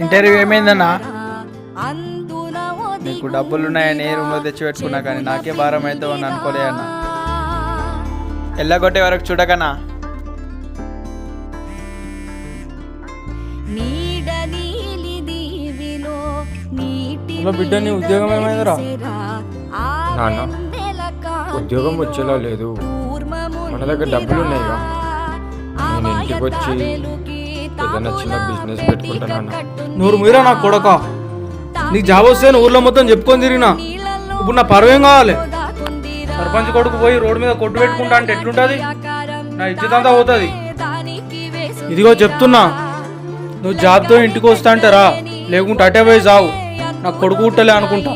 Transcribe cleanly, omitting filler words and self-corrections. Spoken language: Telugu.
ఇంటర్వ్యూ ఏమైందన్నా? నీకు డబ్బులున్నాయని రూమ్లో తెచ్చి పెట్టుకున్నా కానీ నాకే భారం అవుతావు అని అనుకోలే అన్న. ఎల్లగొట్టే వరకు చూడకనా. బిడ్డ నీ ఉద్యోగం ఏమైందిరా? నాన్న ఉద్యోగం వచ్చేలా లేదు, మన దగ్గర డబ్బులు ఉన్నాయిగా. నేను ఇంటికి వచ్చి ఏదైనా చిన్న బిజినెస్ పెట్టుకుంటానన్నా. నూరు మీరా నా కొడక, నీకు జాబ్ వస్తే ఊర్లో మొత్తం చెప్పుకొని తిరిగినా. ఇప్పుడు నా పర్వేం కావాలి? సర్పంచ్ కొడుకు పోయి రోడ్డు మీద కొట్టు పెట్టుకుంటా అంటే ఎట్లుంటుంది? నా ఇజ్జత్ అంతా పోతుంది. ఇదిగో చెప్తున్నా, నువ్వు జాబ్తో ఇంటికి వస్తా అంటే రా, లేకుంటే అటే పోయి చావు. నాకు కొడుకు పుట్టలే అనుకుంటా.